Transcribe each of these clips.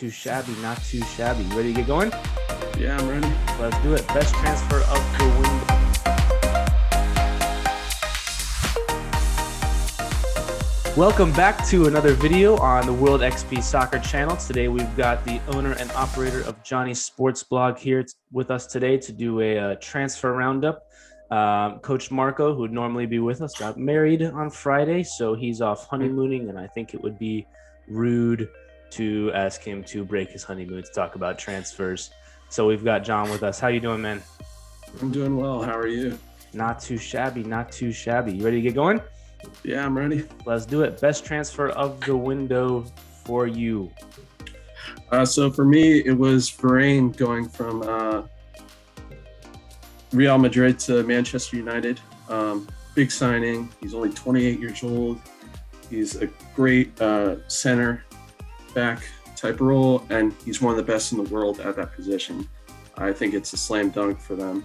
Too shabby, not too shabby. You ready to get going? Yeah, I'm ready. Let's do it. Best transfer of the window. Welcome back to another video on the World XP Soccer channel. Today we've got the owner and operator of Johnny's Sports Blog here with us today to do a transfer roundup. Coach Markle, who would normally be with us, got married on Friday, so he's off honeymooning, and I think it would be rude to ask him to break his honeymoon to talk about transfers. So we've got John with us. How you doing, man? I'm doing well. How are you? Not too shabby, not too shabby. You ready to get going? Yeah, I'm ready. Let's do it. Best transfer of the window for you. So for me, it was Varane going from Real Madrid to Manchester United. Big signing. He's only 28 years old. He's a great center back type role, and he's one of the best in the world at that position. I think it's a slam dunk for them,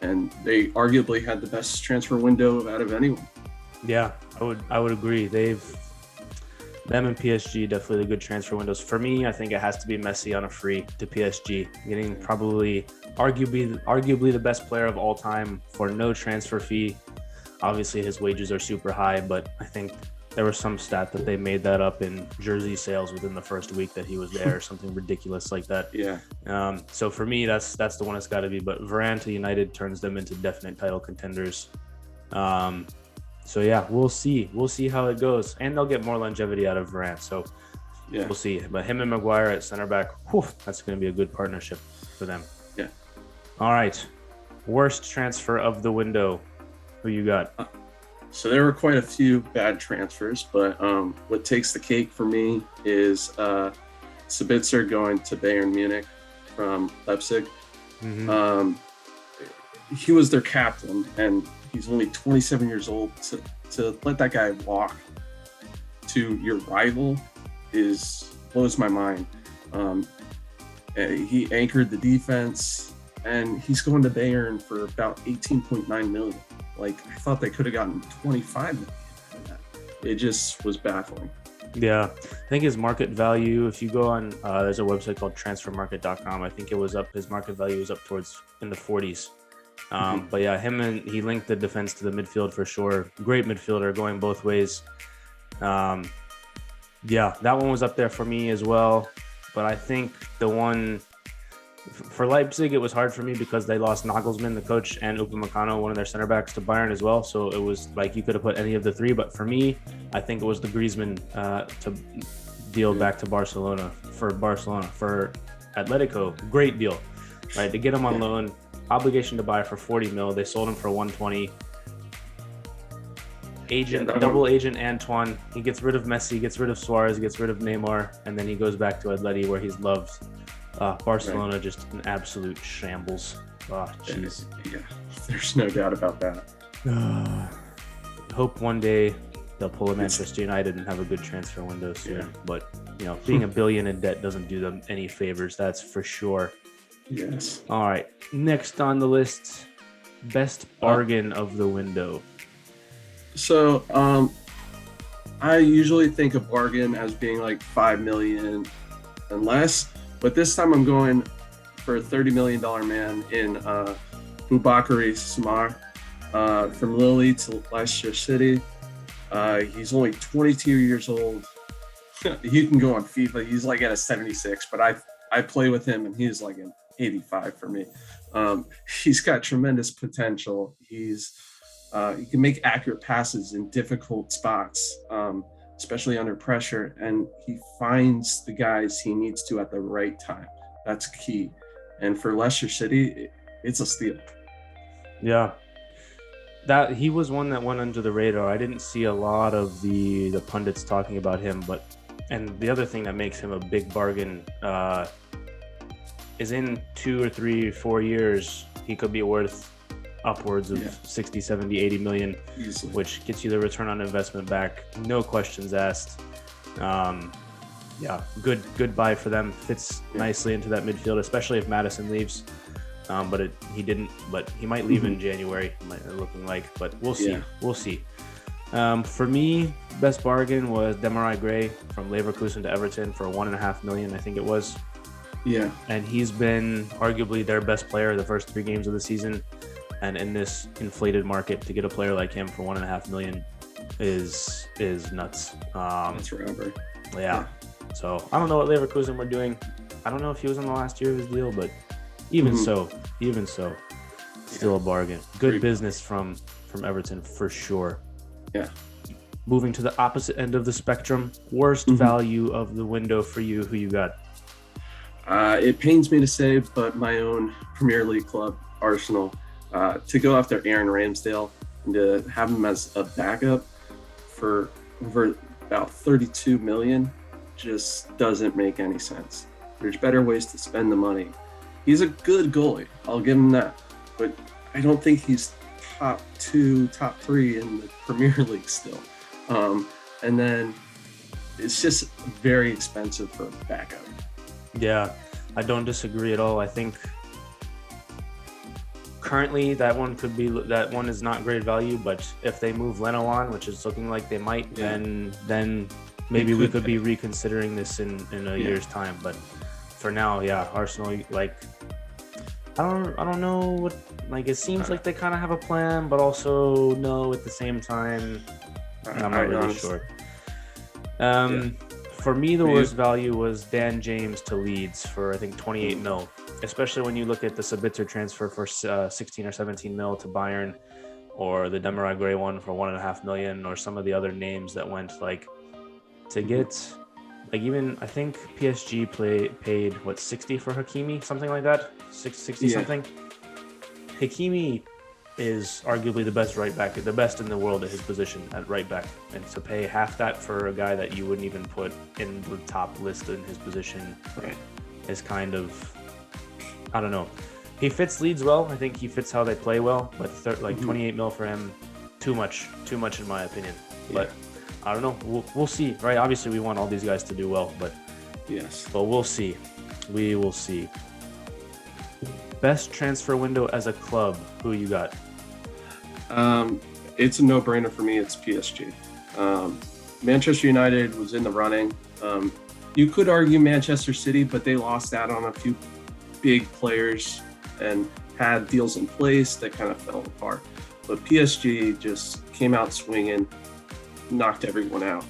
and they arguably had the best transfer window out of anyone. Yeah, I would agree. Them and PSG definitely the good transfer windows. For me, I think it has to be Messi on a free to PSG, getting probably arguably the best player of all time for no transfer fee. Obviously, his wages are super high, but I think there was some stat that they made that up in jersey sales within the first week that he was there, or something ridiculous like that. Yeah. So for me, that's the one it's got to be. But Varane to United turns them into definite title contenders. So yeah, we'll see. We'll see how it goes, and they'll get more longevity out of Varane. So yeah, we'll see. But him and Maguire at center back, that's going to be a good partnership for them. Yeah. All right. Worst transfer of the window. Who you got? So there were quite a few bad transfers, but what takes the cake for me is Sabitzer going to Bayern Munich from Leipzig. Mm-hmm. He was their captain, and he's only 27 years old. To let that guy walk to your rival blows my mind. He anchored the defense, and he's going to Bayern for about 18.9 million. Like, I thought they could have gotten 25 million for that. It just was baffling. Yeah, I think his market value, if you go on, there's a website called transfermarket.com. I think his market value was up towards in the 40s. But yeah, he linked the defense to the midfield for sure. Great midfielder going both ways. Yeah, that one was up there for me as well. But I think the one for Leipzig, it was hard for me because they lost Nagelsmann, the coach, and Upamecano, one of their center backs, to Bayern as well. So it was like you could have put any of the three. But for me, I think it was the Griezmann to deal back to Barcelona for Atletico. Great deal, right? To get him on loan. Obligation to buy for 40 mil. They sold him for 120. Double agent Antoine. He gets rid of Messi, gets rid of Suarez, gets rid of Neymar, and then he goes back to Atleti where he's loved. Barcelona, right. Just an absolute shambles. Oh, jeez. Yeah, there's no doubt about that. Hope one day they'll pull a Manchester United and have a good transfer window soon. Yeah. But being $1 billion in debt doesn't do them any favors. That's for sure. Yes. All right. Next on the list, best bargain of the window. So, I usually think of bargain as being like 5 million and less, but this time I'm going for a $30 million man in Boubakary Samar from Lille to Leicester City. He's only 22 years old. He can go on FIFA. He's like at a 76, but I play with him and he's like an 85 for me. He's got tremendous potential. He can make accurate passes in difficult spots, especially under pressure, and he finds the guys he needs to at the right time. That's key. And for Leicester City, it's a steal. Yeah. That he was one that went under the radar. I didn't see a lot of the pundits talking about him, and the other thing that makes him a big bargain is in 2 or 3 or 4 years, he could be worth upwards of 60, 70, 80 million, easily, which gets you the return on investment back. No questions asked. Good buy for them. Fits nicely into that midfield, especially if Madison leaves. He didn't, but he might leave in January, looking like, but we'll see. We'll see. For me, best bargain was Demarai Gray from Leverkusen to Everton for 1.5 million, I think it was. Yeah. And he's been arguably their best player the first 3 games of the season. And in this inflated market, to get a player like him for 1.5 million is nuts. That's forever. Yeah. So I don't know what Leverkusen were doing. I don't know if he was on the last year of his deal, but even so, still a bargain. Good business from Everton for sure. Yeah. Moving to the opposite end of the spectrum, worst value of the window for you. Who you got? It pains me to say, but my own Premier League club, Arsenal, to go after Aaron Ramsdale and to have him as a backup for over about 32 million just doesn't make any sense. There's better ways to spend the money. He's a good goalie, I'll give him that, but I don't think he's top 2, top 3 in the Premier League still. And then it's just very expensive for a backup. Yeah, I don't disagree at all. I think currently that one is not great value, but if they move Leno on, which is looking like they might, then maybe we could be reconsidering this in a year's time. But for now, Arsenal, like I don't know what, like it seems like they kind of have a plan, but also no at the same time. I'm not really sure. For me, the worst value was Dan James to Leeds for I think 28 mil, especially when you look at the Sabitzer transfer for 16 or 17 mil to Bayern, or the Demarai Gray one for 1.5 million, or some of the other names that went like to get, like even I think PSG paid what 60 for Hakimi, something like that, 60 something. Hakimi is arguably the best right back, the best in the world at his position at right back, and to pay half that for a guy that you wouldn't even put in the top list in his position is kind of, I don't know. He fits Leeds well. I think he fits how they play well, but 28 mil for him, too much in my opinion. But I don't know. We'll see, right? Obviously, we want all these guys to do well, but we'll see. We will see. Best transfer window as a club. Who you got? It's a no-brainer for me. It's PSG. Manchester United was in the running. You could argue Manchester City, but they lost out on a few big players and had deals in place that kind of fell apart. But PSG just came out swinging, knocked everyone out.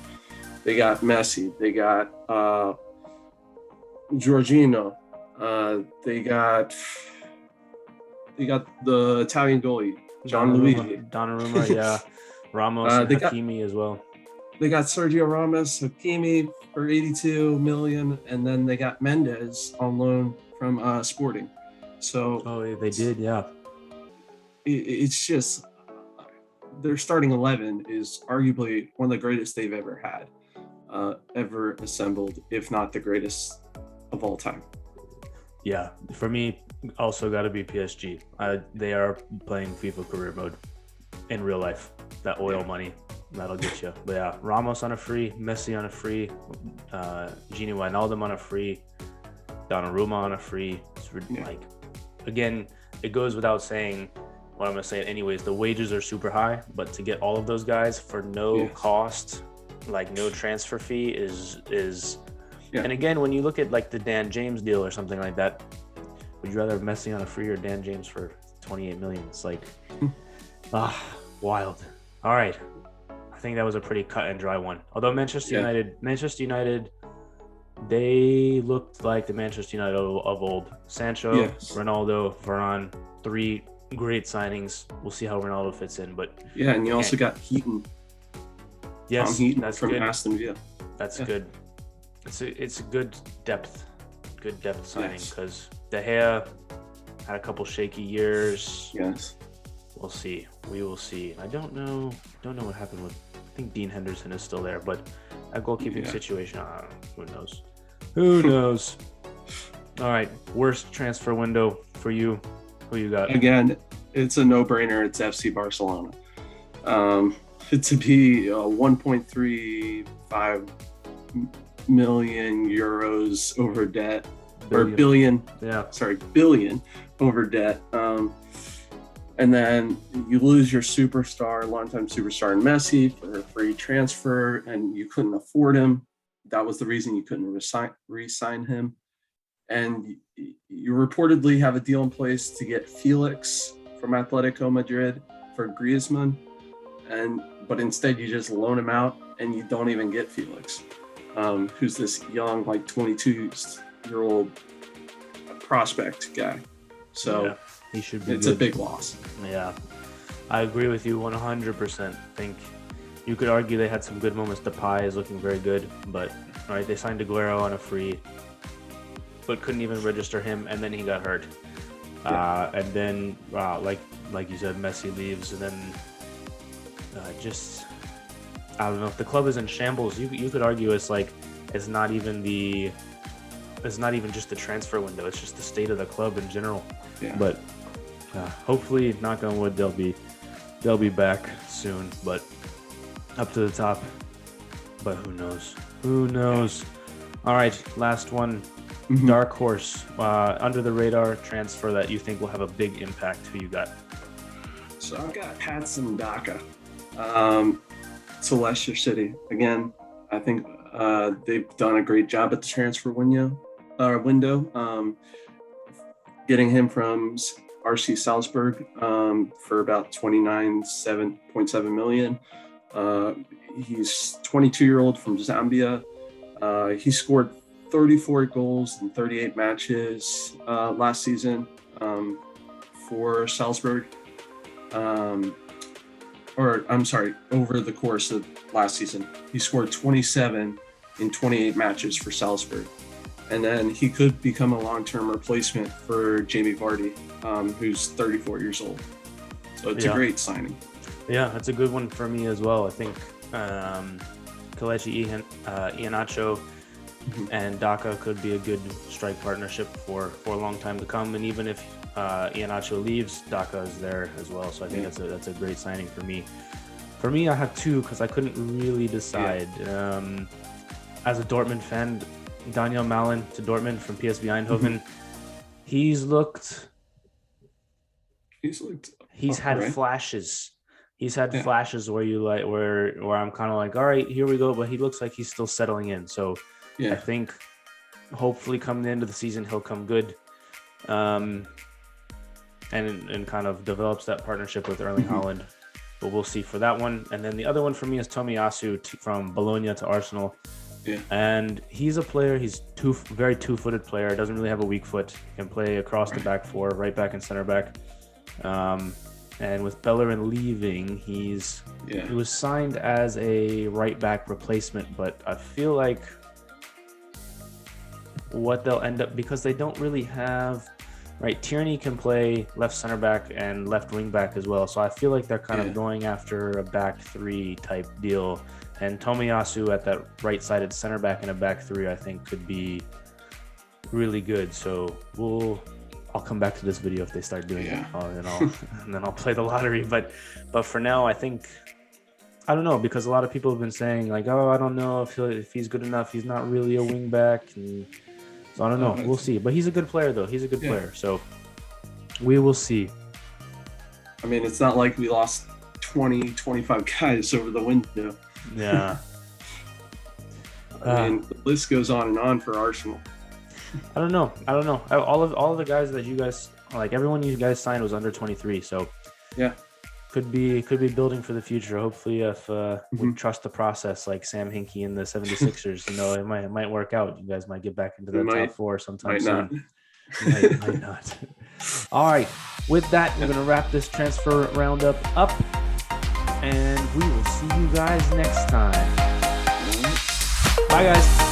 They got Messi. They got Jorginho. They got the Italian goalie, Donnarumma, Ramos, and Hakimi as well. They got Sergio Ramos, Hakimi for 82 million, and then they got Mendes on loan from Sporting. So they did, It's just their starting 11 is arguably one of the greatest they've ever had, ever assembled, if not the greatest of all time. Yeah, for me, also got to be PSG. They are playing FIFA career mode in real life. That oil money, that'll get you. But yeah, Ramos on a free, Messi on a free, Gini Wijnaldum on a free, Donnarumma on a free. It's like, again, it goes without saying what I'm going to say anyways. The wages are super high, but to get all of those guys for no cost, like no transfer fee is. And again, when you look at like the Dan James deal or something like that, would you rather have Messi on a free or Dan James for 28 million? It's like, wild. All right. I think that was a pretty cut and dry one. Although Manchester United, they looked like the Manchester United of old. Sancho, Ronaldo, Varane, 3 great signings. We'll see how Ronaldo fits in. But and you also got Heaton. Yes, Tom Heaton that's from good. Aston Villa. That's good. It's a good depth signing because De Gea had a couple shaky years. Yes, we'll see. We will see. I don't know what happened with. I think Dean Henderson is still there, but a goalkeeping situation. Who knows? Who knows? All right, worst transfer window for you. Who you got? Again, it's a no-brainer. It's FC Barcelona. To be 1.35 million euros over debt, billion over debt. And then you lose your superstar, longtime superstar in Messi for a free transfer, and you couldn't afford him. That was the reason you couldn't re-sign him. And you reportedly have a deal in place to get Felix from Atletico Madrid for Griezmann, but instead you just loan him out and you don't even get Felix, who's this young, like 22-year-old prospect guy. So yeah, he should be. It's good. a big loss. Yeah, I agree with you 100%. Think you could argue they had some good moments. Depay is looking very good, but right, they signed Aguero on a free, but couldn't even register him, and then he got hurt. Yeah. And then, like you said, Messi leaves, and then just I don't know. If the club is in shambles, you could argue it's not even just the transfer window. It's just the state of the club in general. Yeah. But hopefully, knock on wood, they'll be back soon. But up to the top. But who knows? Who knows? All right, last one. Dark horse, under the radar transfer that you think will have a big impact. Who you got? So I've got Patson Daka to Leicester City. Again, I think they've done a great job at the transfer window. Getting him from RC Salzburg for about 29.7 million. He's 22-year-old from Zambia. He scored 34 goals in 38 matches last season for Salzburg. Over the course of last season. He scored 27 in 28 matches for Salzburg. And then he could become a long-term replacement for Jamie Vardy, who's 34 years old. So it's a great signing. Yeah, that's a good one for me as well. I think Kelechi Iheanacho and Daka could be a good strike partnership for a long time to come. And even if Iheanacho leaves, Daka is there as well. So I think that's a great signing for me. For me, I have two because I couldn't really decide. As a Dortmund fan, Daniel Malin to Dortmund from PSV Eindhoven. He's had flashes. He's had flashes where where I'm kind of like, all right, here we go. But he looks like he's still settling in. So I think hopefully coming into the season, he'll come good. And kind of develops that partnership with Erling Haaland. But we'll see for that one. And then the other one for me is Tomiyasu from Bologna to Arsenal. Yeah. And he's a player. He's very two-footed player. Doesn't really have a weak foot. Can play across the back four, right back and center back. And with Bellerin leaving, he was signed as a right back replacement. But I feel like what they'll end up, because they don't really have. Right, Tierney can play left center back and left wing back as well. So I feel like they're kind of going after a back three type deal. And Tomiyasu at that right-sided center back in a back three, I think, could be really good. So I'll come back to this video if they start doing it, and then I'll play the lottery. But for now, I think I don't know, because a lot of people have been saying like, oh, I don't know if he's good enough. He's not really a wing back. So I don't know. We'll see. But he's a good player, though. He's a good player. So we will see. I mean, it's not like we lost 20, 25 guys over the window. Yeah. I mean, the list goes on and on for Arsenal. I don't know. All of the guys that you guys, like everyone you guys signed was under 23. So could be building for the future. Hopefully, if we trust the process, like Sam Hinkie and the 76ers, it might work out. You guys might get back into the top four sometime soon. Might not. All right. With that, we're going to wrap this transfer roundup up, and we will see you guys next time. Bye, guys.